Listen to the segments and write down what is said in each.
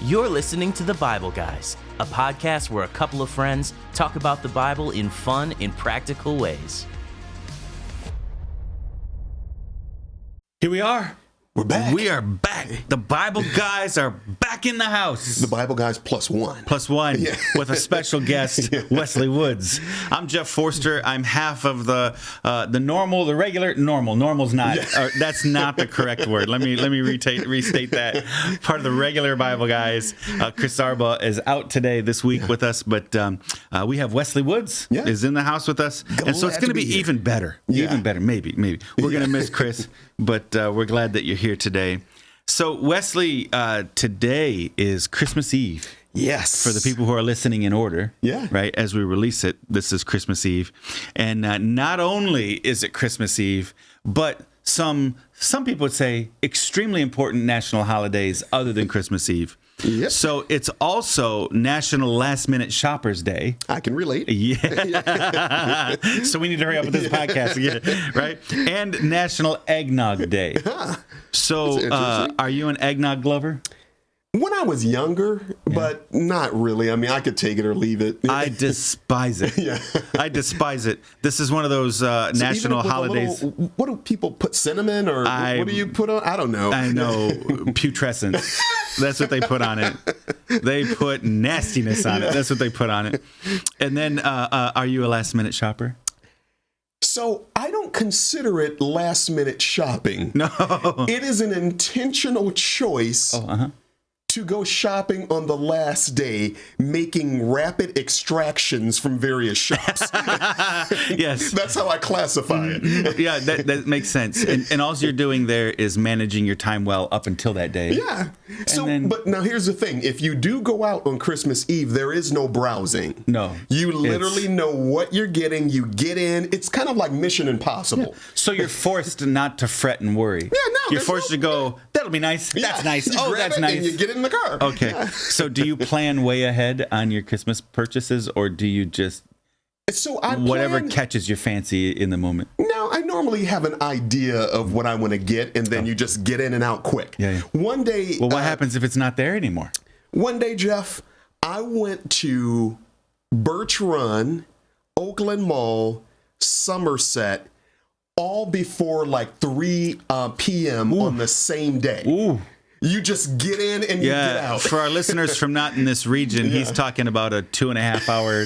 You're listening to The Bible Guys, a podcast where a couple of friends talk about the Bible in fun and practical ways. Here we are. We're back. We are back. The Bible Guys are back in the house. The Bible Guys plus one. Plus one, yeah. With a special guest, Wesley Woods. I'm Jeff Forster. I'm half of the normal, the regular, normal. Normal's not, that's not the correct word. Let me restate that. Part of the regular Bible Guys. Chris Arba is out today this week with us, but we have Wesley Woods is in the house with us. And so it's going to be even better. Even better, maybe. We're going to miss Chris, but we're glad that you're here today. So Wesley, today is Christmas Eve. Yes. For the people who are listening in order. Yeah. Right. As we release it, this is Christmas Eve. And not only is it Christmas Eve, but some people would say extremely important national holidays other than Christmas Eve. Yep. So it's also National Last Minute Shoppers Day. I can relate. Yeah. So we need to hurry up with this podcast again, right? And National Eggnog Day. So are you an eggnog lover? When I was younger, but not really. I mean, I could take it or leave it. I despise it. I despise it. This is one of those national holidays. What do people put, cinnamon or what do you put on? I don't know. I know. Putrescent. That's what they put on it. They put nastiness on it. That's what they put on it. And then are you a last minute shopper? So I don't consider it last minute shopping. No. It is an intentional choice. To go shopping on the last day, making rapid extractions from various shops. Yes. That's how I classify it. Yeah, that makes sense. And all you're doing there is managing your time well up until that day. Yeah. But now here's the thing. If you do go out on Christmas Eve, there is no browsing. No. You literally know what you're getting. You get in. It's kind of like Mission Impossible. Yeah. So you're forced not to fret and worry. Yeah, no. You're forced to go, that'll be nice. That's nice. You grab that's it nice. And you get in the car. Okay. Yeah. So do you plan way ahead on your Christmas purchases, or do you just whatever catches your fancy in the moment? No, I normally have an idea of what I want to get, and then you just get in and out quick. Yeah. One day... Well, what happens if it's not there anymore? One day, Jeff, I went to Birch Run, Oakland Mall, Somerset, all before like 3 p.m. on the same day. Ooh. You just get in and you get out. For our listeners from not in this region, he's talking about a 2.5 hour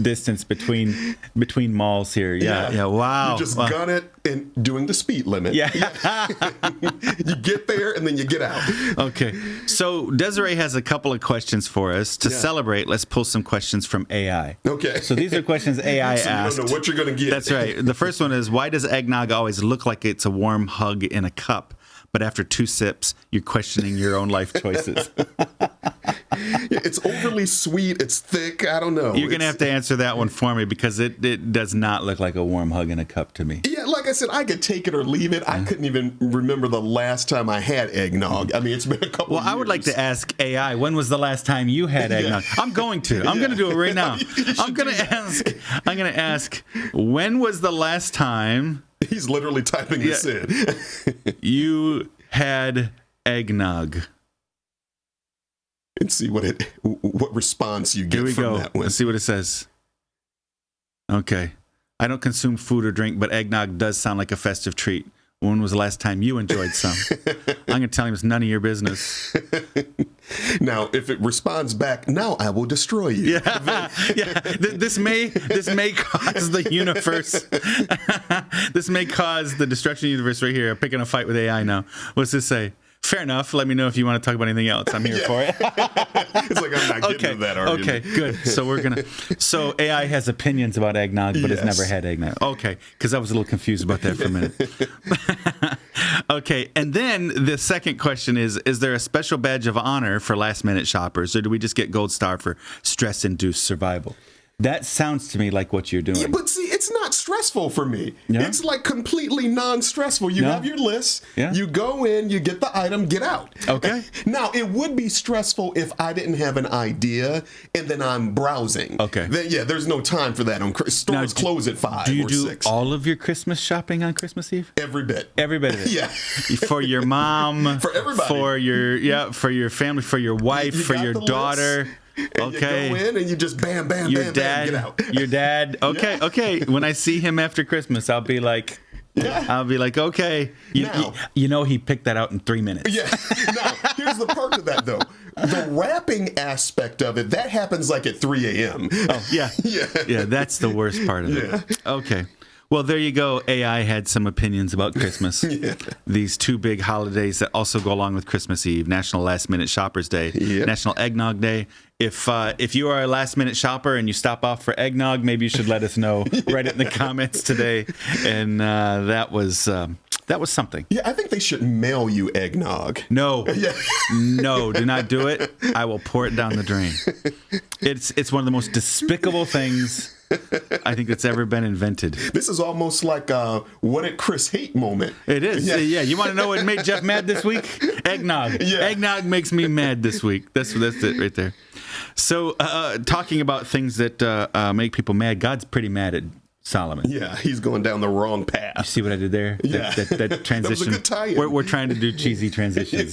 distance between malls here. Yeah. Wow. You just gun it and doing the speed limit. Yeah. You get there and then you get out. Okay. So Desiree has a couple of questions for us. To celebrate, let's pull some questions from AI. Okay. So these are questions AI so asked. You don't know what you're going to get. That's right. The first one is, why does eggnog always look like it's a warm hug in a cup? But after 2 sips, you're questioning your own life choices. It's overly sweet. It's thick. I don't know. You're going to have to answer that one for me, because it does not look like a warm hug in a cup to me. Yeah, like I said, I could take it or leave it. I couldn't even remember the last time I had eggnog. I mean, it's been a couple of years. Well, I would like to ask AI, when was the last time you had eggnog? I'm going to. I'm going to do it right now. I'm going to ask, when was the last time... He's literally typing this in. You had eggnog. And see what response you get from that one. Let's see what it says. Okay. I don't consume food or drink, but eggnog does sound like a festive treat. When was the last time you enjoyed some? I'm going to tell him it's none of your business. Now, if it responds back, now I will destroy you. Yeah. This may cause the universe. This may cause the destruction of the universe right here. I'm picking a fight with AI now. What's this say? Fair enough. Let me know if you want to talk about anything else. I'm here for it. It's like, I'm not getting to that argument. Okay, good. So AI has opinions about eggnog, but has never had eggnog. Okay, because I was a little confused about that for a minute. Okay, and then the second question is there a special badge of honor for last-minute shoppers, or do we just get gold star for stress-induced survival? That sounds to me like what you're doing. Yeah, but see, it's not stressful for me. Yeah. It's like completely non-stressful. You have your list. Yeah. You go in, you get the item, get out. Okay. Now, it would be stressful if I didn't have an idea and then I'm browsing. Okay. Then, there's no time for that. Stores close at 5 Do you or do 6. all of your Christmas shopping on Christmas Eve? Every bit. Every bit of it. Yeah. For your mom, For everybody. for your family, for your wife, for got your the daughter. And Okay. you go in and you just bam, bam, Your bam, dad, bam, get out. your dad. Okay, okay. When I see him after Christmas, I'll be like, okay. You know, he picked that out in 3 minutes. Yeah. Now, here's the part of that, though. The wrapping aspect of it, that happens like at 3 a.m. Oh, yeah. Yeah, that's the worst part of it. Okay. Well, there you go. AI had some opinions about Christmas. These 2 big holidays that also go along with Christmas Eve: National Last Minute Shoppers Day, National Eggnog Day. If you are a last minute shopper and you stop off for eggnog, maybe you should let us know. Write it in the comments today. And that was something. Yeah, I think they should mail you eggnog. No, no, do not do it. I will pour it down the drain. It's one of the most despicable things I think that's ever been invented. This is almost like a what did Chris hate moment. It is. Yeah. You want to know what made Jeff mad this week? Eggnog. Yeah. Eggnog makes me mad this week. That's it right there. So talking about things that make people mad, God's pretty mad at Solomon. Yeah, he's going down the wrong path. You see what I did there? Yeah. That transition. That was a good tie-in. We're trying to do cheesy transitions.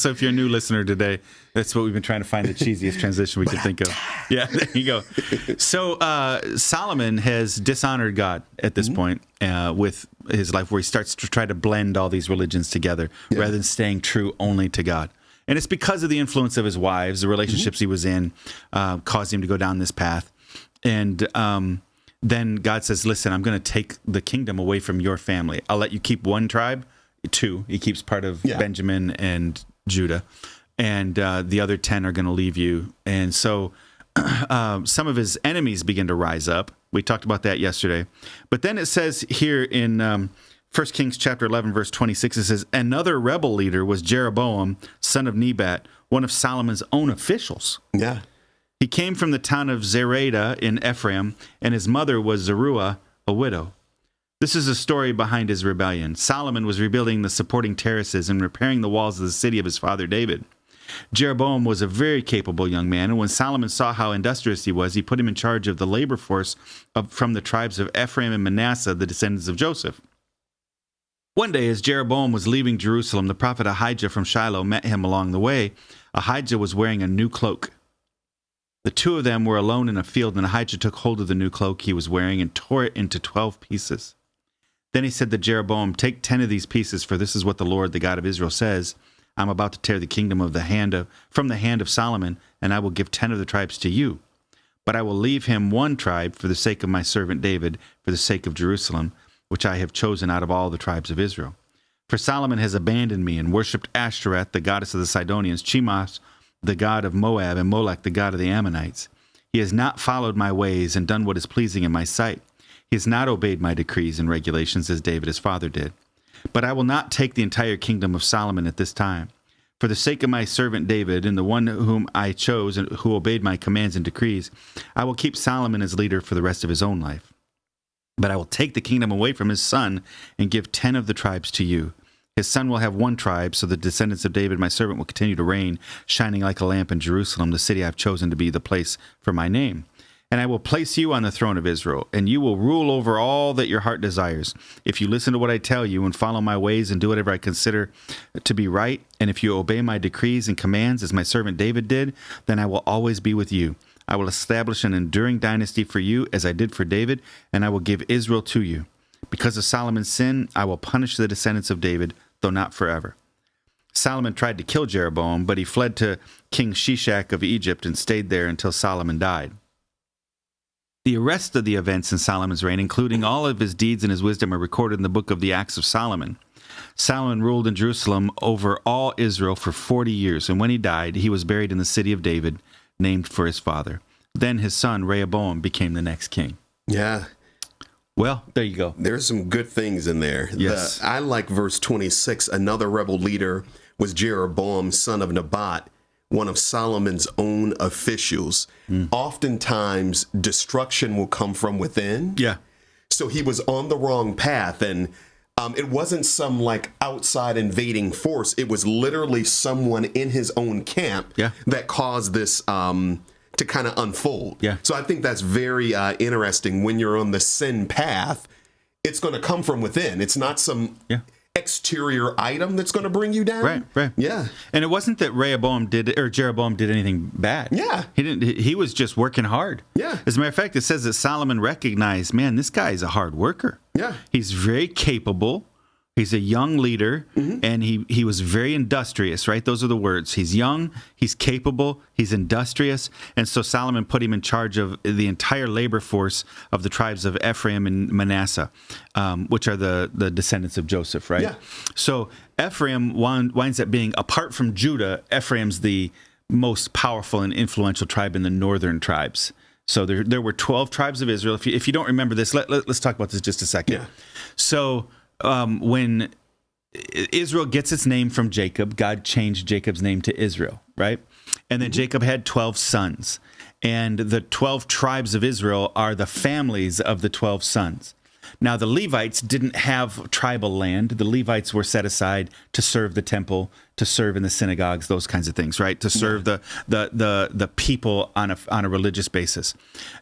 So if you're a new listener today, that's what we've been trying to find, the cheesiest transition we could think of. Yeah, there you go. So Solomon has dishonored God at this point with his life, where he starts to try to blend all these religions together rather than staying true only to God. And it's because of the influence of his wives, the relationships he was in, caused him to go down this path. And then God says, listen, I'm going to take the kingdom away from your family. I'll let you keep 1 tribe, 2. He keeps part of Benjamin and Judah. And the other 10 are going to leave you. And so some of his enemies begin to rise up. We talked about that yesterday. But then it says here in 1 Kings chapter 11, verse 26, it says, another rebel leader was Jeroboam, son of Nebat, one of Solomon's own officials. Yeah. He came from the town of Zereda in Ephraim, and his mother was Zeruiah, a widow. This is the story behind his rebellion. Solomon was rebuilding the supporting terraces and repairing the walls of the city of his father David. Jeroboam was a very capable young man, and when Solomon saw how industrious he was, he put him in charge of the labor force from the tribes of Ephraim and Manasseh, the descendants of Joseph. One day, as Jeroboam was leaving Jerusalem, the prophet Ahijah from Shiloh met him along the way. Ahijah was wearing a new cloak. The 2 of them were alone in a field, and Ahijah took hold of the new cloak he was wearing and tore it into 12 pieces. Then he said to Jeroboam, take 10 of these pieces, for this is what the Lord, the God of Israel, says. I'm about to tear the kingdom from the hand of Solomon, and I will give 10 of the tribes to you. But I will leave him 1 tribe for the sake of my servant David, for the sake of Jerusalem, which I have chosen out of all the tribes of Israel. For Solomon has abandoned me and worshipped Ashtoreth, the goddess of the Sidonians, Chemosh, the god of Moab, and Molech, the god of the Ammonites. He has not followed my ways and done what is pleasing in my sight. He has not obeyed my decrees and regulations as David his father did. But I will not take the entire kingdom of Solomon at this time. For the sake of my servant David and the one whom I chose and who obeyed my commands and decrees, I will keep Solomon as leader for the rest of his own life. But I will take the kingdom away from his son and give 10 of the tribes to you. His son will have 1 tribe, so the descendants of David, my servant, will continue to reign, shining like a lamp in Jerusalem, the city I have chosen to be the place for my name. And I will place you on the throne of Israel, and you will rule over all that your heart desires. If you listen to what I tell you and follow my ways and do whatever I consider to be right, and if you obey my decrees and commands as my servant David did, then I will always be with you. I will establish an enduring dynasty for you as I did for David, and I will give Israel to you. Because of Solomon's sin, I will punish the descendants of David, though not forever. Solomon tried to kill Jeroboam, but he fled to King Shishak of Egypt and stayed there until Solomon died. The rest of the events in Solomon's reign, including all of his deeds and his wisdom, are recorded in the book of the Acts of Solomon. Solomon ruled in Jerusalem over all Israel for 40 years, and when he died, he was buried in the city of David, named for his father. Then his son Rehoboam became the next king. Yeah. Well, there you go. There's some good things in there. Yes. I like verse 26. Another rebel leader was Jeroboam, son of Nebat, one of Solomon's own officials. Oftentimes, destruction will come from within. Yeah. So he was on the wrong path, and it wasn't some like outside invading force. It was literally someone in his own camp that caused this to kind of unfold. Yeah. So I think that's very interesting. When you're on the sin path, it's going to come from within. It's not some exterior item that's going to bring you down. Right. Yeah. And it wasn't that Jeroboam did anything bad. Yeah. He didn't. He was just working hard. Yeah. As a matter of fact, it says that Solomon recognized, man, this guy is a hard worker. Yeah. He's very capable. He's a young leader, and he was very industrious, right? Those are the words. He's young, he's capable, he's industrious. And so Solomon put him in charge of the entire labor force of the tribes of Ephraim and Manasseh, which are the descendants of Joseph, right? Yeah. So Ephraim winds up being, apart from Judah, Ephraim's the most powerful and influential tribe in the northern tribes. So there were 12 tribes of Israel. If you don't remember this, let's talk about this just a second. Yeah. So when Israel gets its name from Jacob, God changed Jacob's name to Israel, right? And then Jacob had 12 sons. And the 12 tribes of Israel are the families of the 12 sons. Now, the Levites didn't have tribal land. The Levites were set aside to serve the temple, to serve in the synagogues, those kinds of things, right? To serve the people on a religious basis.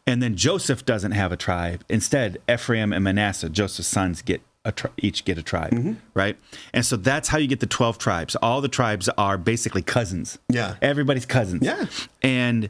And then Joseph doesn't have a tribe. Instead, Ephraim and Manasseh, Joseph's sons, each get a tribe, right? And so that's how you get the 12 tribes. All the tribes are basically cousins. Yeah. Everybody's cousins. Yeah. And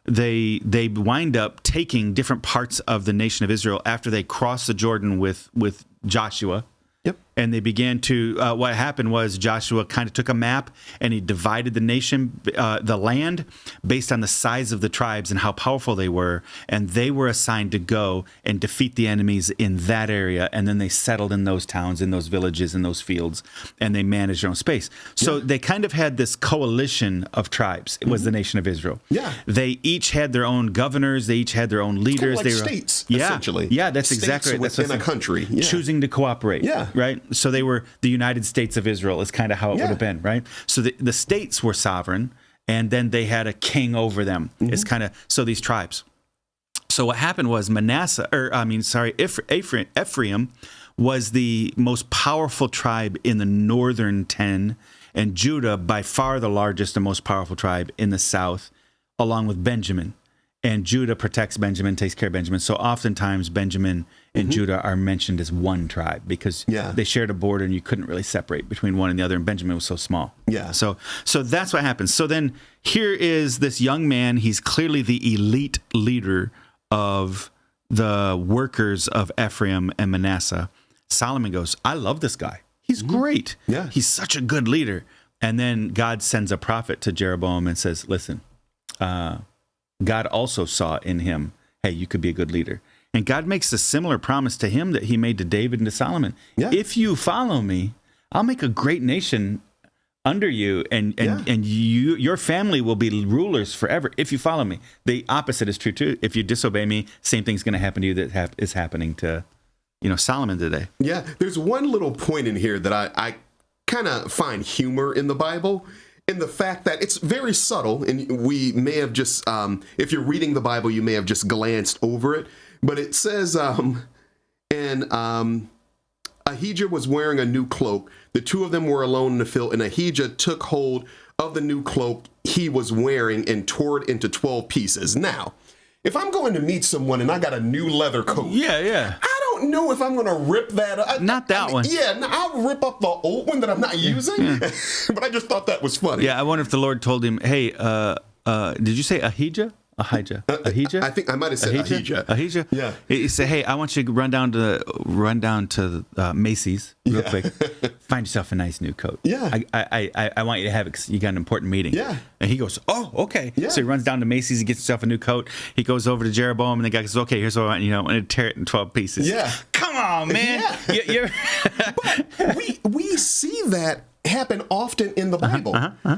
they wind up taking different parts of the nation of Israel after they crossed the Jordan with Joshua. Yep. And they began to, what happened was Joshua kind of took a map and he divided the nation, the land, based on the size of the tribes and how powerful they were. And they were assigned to go and defeat the enemies in that area. And then they settled in those towns, in those villages, in those fields, and they managed their own space. So they kind of had this coalition of tribes. It was the nation of Israel. Yeah. They each had their own governors. They each had their own leaders. Kind of like states, essentially. Yeah, that's states exactly right. Within a country. Yeah. Choosing to cooperate. Yeah. Right? So they were the United States of Israel is kind of how it would have been, right? So the states were sovereign, and then they had a king over them. It's kind of, so these tribes. So what happened was Ephraim was the most powerful tribe in the northern 10, and Judah by far the largest and most powerful tribe in the south, along with Benjamin. And Judah protects Benjamin, takes care of Benjamin. So oftentimes Benjamin and Judah are mentioned as one tribe because they shared a border and you couldn't really separate between one and the other. And Benjamin was so small. Yeah. So that's what happens. So then here is this young man. He's clearly the elite leader of the workers of Ephraim and Manasseh. Solomon goes, I love this guy. He's great. Yeah. He's such a good leader. And then God sends a prophet to Jeroboam and says, listen, God also saw in him, hey, you could be a good leader. And God makes a similar promise to him that he made to David and to Solomon. Yeah. If you follow me, I'll make a great nation under you, and your family will be rulers forever if you follow me. The opposite is true too. If you disobey me, same thing's going to happen to you that is happening to Solomon today. Yeah, there's one little point in here that I kind of find humor in the Bible. In the fact that it's very subtle, and we may have just, if you're reading the Bible, you may have just glanced over it. But it says, and Ahijah was wearing a new cloak. The two of them were alone in the field, and Ahijah took hold of the new cloak he was wearing and tore it into 12 pieces. Now, if I'm going to meet someone and I got a new leather coat, I don't know if I'm going to rip that up. Not that one. Yeah, I'll rip up the old one that I'm not using. But I just thought that was funny. Yeah, I wonder if the Lord told him, hey, did you say Ahijah? Ahijah. I think I might have said Ahijah. Yeah. He said, hey, I want you to run down to Macy's real quick. Find yourself a nice new coat. Yeah. I want you to have it because you got an important meeting. Yeah. And he goes, oh, okay. Yeah. So he runs down to Macy's, he gets himself a new coat. He goes over to Jeroboam, and the guy goes, okay, here's what I want. I'm going to tear it in 12 pieces. Yeah. Come on, man. Yeah. But we see that happen often in the Bible,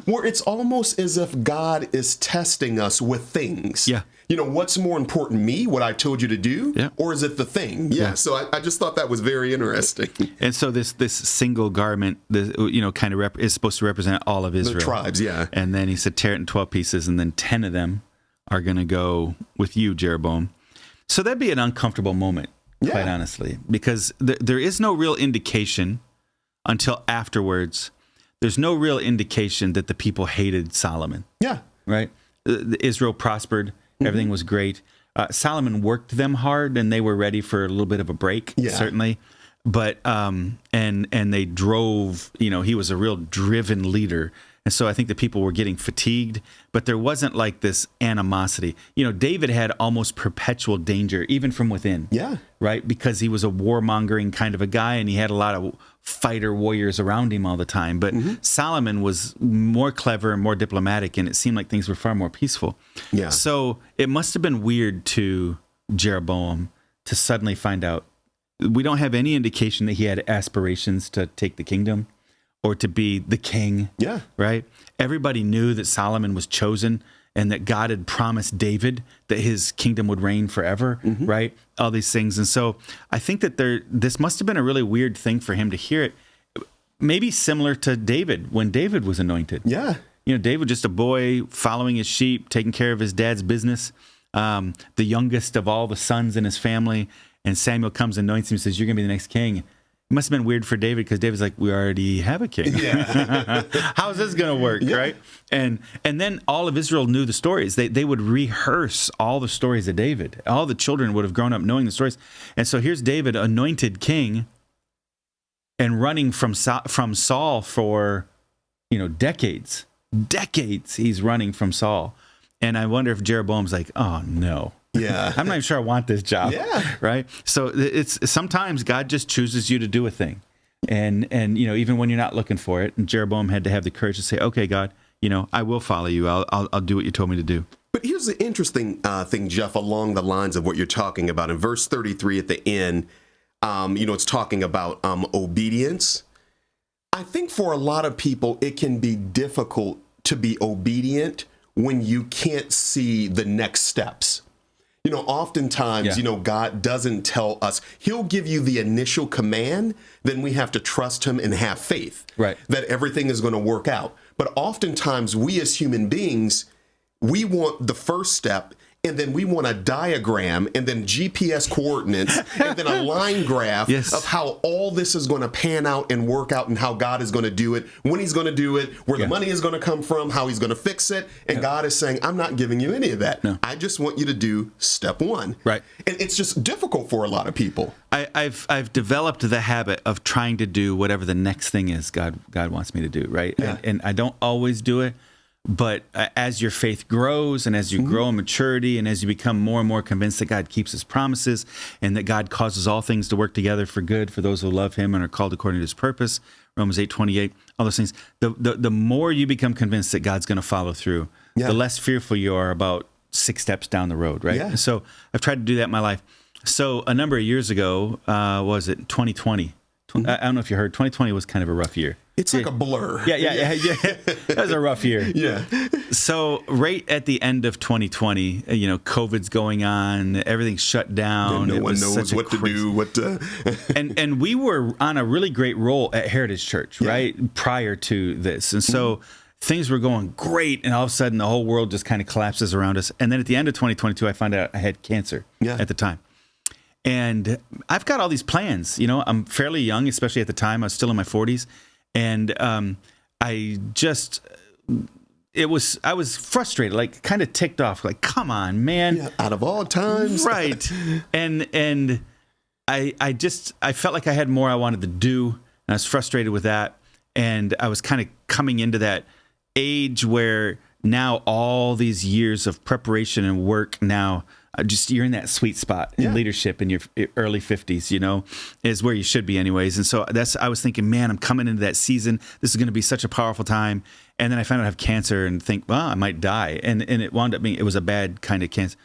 where it's almost as if God is testing us with things. Yeah. What's more important, me, what I told you to do, or is it the thing? Yeah. So I just thought that was very interesting. And so this single garment, kind of is supposed to represent all of Israel. The tribes, yeah. And then he said, tear it in 12 pieces, and then 10 of them are going to go with you, Jeroboam. So that'd be an uncomfortable moment. quite honestly, because there is no real indication until afterwards. There's no real indication that the people hated Solomon. Yeah. Right? Israel prospered. Everything was great. Solomon worked them hard, and they were ready for a little bit of a break, certainly. But and they drove. He was a real driven leader, and so I think the people were getting fatigued. But there wasn't like this animosity. David had almost perpetual danger, even from within. Yeah. Right, because he was a warmongering kind of a guy, and he had a lot of fighter warriors around him all the time. But Solomon was more clever and more diplomatic, and it seemed like things were far more peaceful. Yeah. So it must have been weird to Jeroboam to suddenly find out. We don't have any indication that he had aspirations to take the kingdom or to be the king. Yeah. Right? Everybody knew that Solomon was chosen and that God had promised David that his kingdom would reign forever, right? All these things. And so I think that this must have been a really weird thing for him to hear it. Maybe similar to David, when David was anointed. Yeah. David, just a boy following his sheep, taking care of his dad's business, the youngest of all the sons in his family. And Samuel comes and anoints him and says, "You're going to be the next king." It must have been weird for David because David's like, "We already have a king. Yeah. How's this going to work?" Yeah. Right? And then all of Israel knew the stories. They would rehearse all the stories of David. All the children would have grown up knowing the stories. And so here's David, anointed king, and running from Saul for decades. Decades he's running from Saul. And I wonder if Jeroboam's like, "Oh no." Yeah. I'm not even sure I want this job. Yeah. Right. So it's sometimes God just chooses you to do a thing. And even when you're not looking for it, and Jeroboam had to have the courage to say, "Okay, God, I will follow you. I'll do what you told me to do." But here's the interesting thing, Jeff, along the lines of what you're talking about. In verse 33 at the end, it's talking about obedience. I think for a lot of people, it can be difficult to be obedient when you can't see the next steps. Oftentimes, God doesn't tell us. He'll give you the initial command, then we have to trust him and have faith that everything is going to work out. But oftentimes, we as human beings, we want the first step, and then we want a diagram, and then GPS coordinates, and then a line graph of how all this is going to pan out and work out, and how God is going to do it, when he's going to do it, where the money is going to come from, how he's going to fix it. And God is saying, "I'm not giving you any of that. No. I just want you to do step one." Right. And it's just difficult for a lot of people. I've developed the habit of trying to do whatever the next thing is God wants me to do, right? Yeah. And I don't always do it. But as your faith grows and as you grow in maturity and as you become more and more convinced that God keeps his promises and that God causes all things to work together for good for those who love him and are called according to his purpose, Romans 8:28, all those things, the more you become convinced that God's going to follow through, the less fearful you are about 6 steps down the road, right? Yeah. So I've tried to do that in my life. So a number of years ago, was it 2020? I don't know if you heard, 2020 was kind of a rough year. It's like a blur. Yeah. That was a rough year. Yeah. So right at the end of 2020, COVID's going on, everything's shut down. No one knows what to do. And we were on a really great roll at Heritage Church, right, prior to this. And so things were going great, and all of a sudden the whole world just kind of collapses around us. And then at the end of 2022, I found out I had cancer at the time. And I've got all these plans. I'm fairly young, especially at the time. I was still in my 40s. And I was frustrated, like kind of ticked off, like, come on, man. Yeah, out of all times. Right. And I felt like I had more I wanted to do, and I was frustrated with that. And I was kind of coming into that age where now all these years of preparation and work now, you're in that sweet spot in leadership in your early 50s, is where you should be anyways. And so I was thinking, man, I'm coming into that season. This is going to be such a powerful time. And then I found out I have cancer and think, well, I might die. And it wound up being, it was a bad kind of cancer.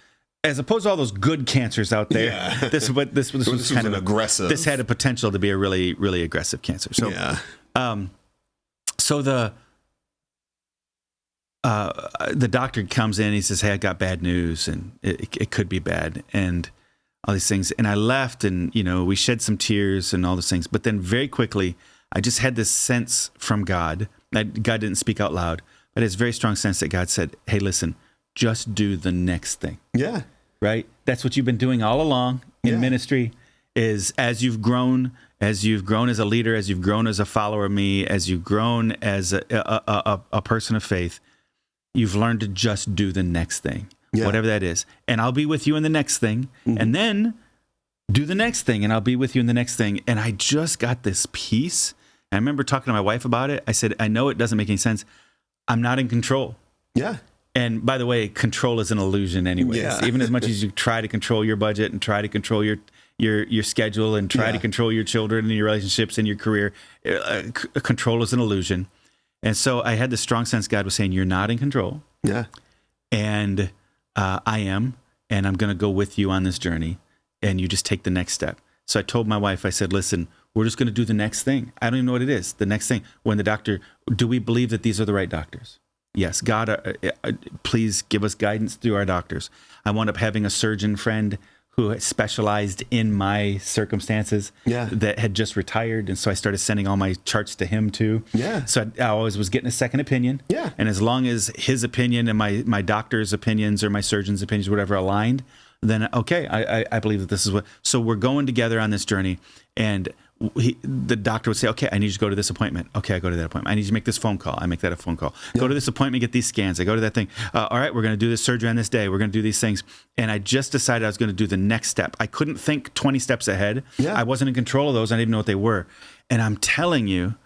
As opposed to all those good cancers out there, this was kind of aggressive. This had a potential to be a really, really aggressive cancer. So, so the doctor comes in, he says, "Hey, I got bad news, and it could be bad," and all these things. And I left, and we shed some tears and all those things. But then very quickly, I just had this sense from God. God didn't speak out loud, but it's a very strong sense that God said, "Hey, listen, just do the next thing." Yeah. Right? That's what you've been doing all along in ministry. is as you've grown as a leader, as you've grown as a follower of me, as you've grown as a person of faith, you've learned to just do the next thing, whatever that is. And I'll be with you in the next thing. And then do the next thing, and I'll be with you in the next thing. And I just got this peace. I remember talking to my wife about it. I said, I know it doesn't make any sense. I'm not in control. Yeah. And by the way, control is an illusion anyways. Yeah. Even as much as you try to control your budget and try to control your schedule and try to control your children and your relationships and your career, control is an illusion. And so I had this strong sense God was saying, you're not in control. Yeah. And I am, and I'm going to go with you on this journey, and you just take the next step. So I told my wife, I said, listen, we're just going to do the next thing. I don't even know what it is. The next thing, when the doctor, do we believe that these are the right doctors? Yes. God, please give us guidance through our doctors. I wound up having a surgeon friend who specialized in my circumstances that had just retired. And so I started sending all my charts to him too. Yeah. So I always was getting a second opinion. Yeah. And as long as his opinion and my doctor's opinions or my surgeon's opinions, whatever, aligned, then okay, I believe that this is what. So we're going together on this journey, and the doctor would say, okay, I need you to go to this appointment. Okay, I go to that appointment. I need you to make this phone call. I make that a phone call. Go to this appointment, get these scans. I go to that thing. All right, we're going to do this surgery on this day. We're going to do these things. And I just decided I was going to do the next step. I couldn't think 20 steps ahead. Yeah. I wasn't in control of those. I didn't even know what they were. And I'm telling you,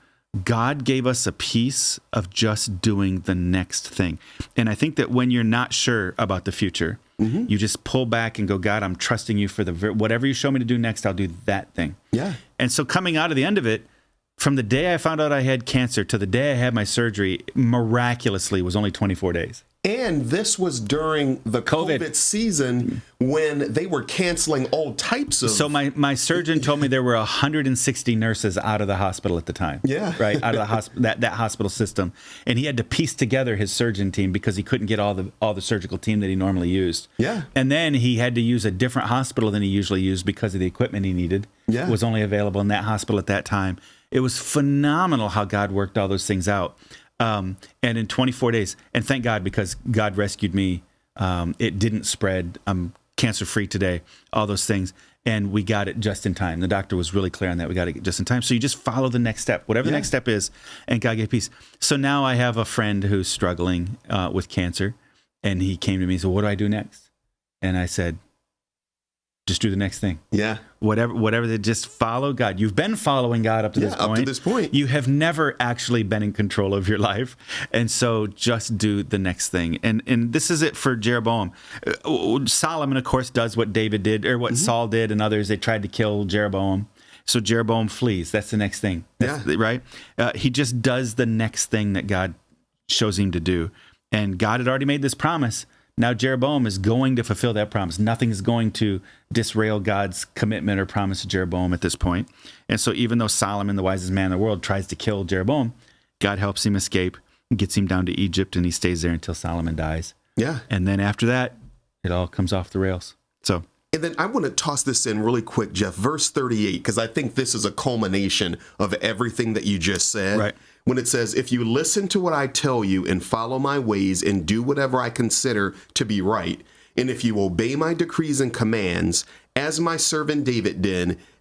God gave us a piece of just doing the next thing. And I think that when you're not sure about the future, you just pull back and go, God, I'm trusting you for whatever you show me to do next, I'll do that thing. Yeah. And so coming out of the end of it, from the day I found out I had cancer to the day I had my surgery, miraculously was only 24 days. And this was during the COVID season when they were canceling all types of... So my surgeon told me there were 160 nurses out of the hospital at the time. Yeah. Right? Out of the hospital, that hospital system. And he had to piece together his surgeon team because he couldn't get all the surgical team that he normally used. Yeah. And then he had to use a different hospital than he usually used because of the equipment he needed. Yeah. Was only available in that hospital at that time. It was phenomenal how God worked all those things out. And in 24 days, and thank God, because God rescued me, it didn't spread. I'm cancer-free today, all those things. And we got it just in time. The doctor was really clear on that. We got it just in time. So you just follow the next step, whatever the next step is, and God gave peace. So now I have a friend who's struggling with cancer, and he came to me and said, what do I do next? And I said, just do the next thing. Yeah. Whatever, just follow God. You've been following God up to this point. Up to this point. You have never actually been in control of your life. And so just do the next thing. And this is it for Jeroboam. Solomon, of course, does what David did, or what Saul did, and others. They tried to kill Jeroboam. So Jeroboam flees. That's the next thing. Right? He just does the next thing that God shows him to do. And God had already made this promise. Now Jeroboam is going to fulfill that promise. Nothing is going to disrail God's commitment or promise to Jeroboam at this point. And so even though Solomon, the wisest man in the world, tries to kill Jeroboam, God helps him escape, gets him down to Egypt, and he stays there until Solomon dies. Yeah. And then after that, it all comes off the rails. So. And then I want to toss this in really quick, Jeff, verse 38, because I think this is a culmination of everything that you just said. Right. When it says, if you listen to what I tell you and follow my ways and do whatever I consider to be right, and if you obey my decrees and commands, as my servant David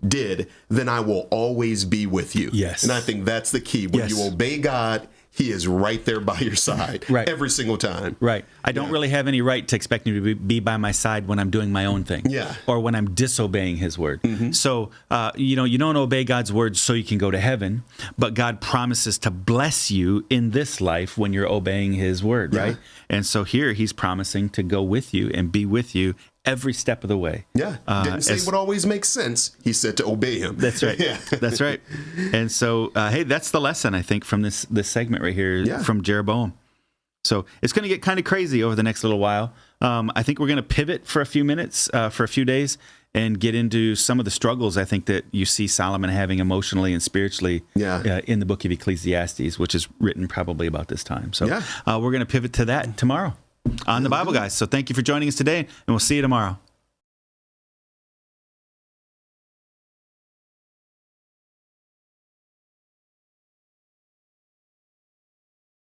did, then I will always be with you. Yes. And I think that's the key. When you obey God, he is right there by your side every single time. Right. I don't really have any right to expect him to be by my side when I'm doing my own thing. Yeah. Or when I'm disobeying his word. So, you don't obey God's word so you can go to heaven, but God promises to bless you in this life when you're obeying his word, right? And so here he's promising to go with you and be with you every step of the way. Yeah. Didn't say what always makes sense. He said to obey him. That's right. That's right. And so, hey, that's the lesson, I think, from this segment right here from Jeroboam. So it's going to get kind of crazy over the next little while. I think we're going to pivot for a few minutes, for a few days, and get into some of the struggles I think that you see Solomon having emotionally and spiritually in the book of Ecclesiastes, which is written probably about this time. So we're going to pivot to that tomorrow on the Bible Guys. So thank you for joining us today, and we'll see you tomorrow.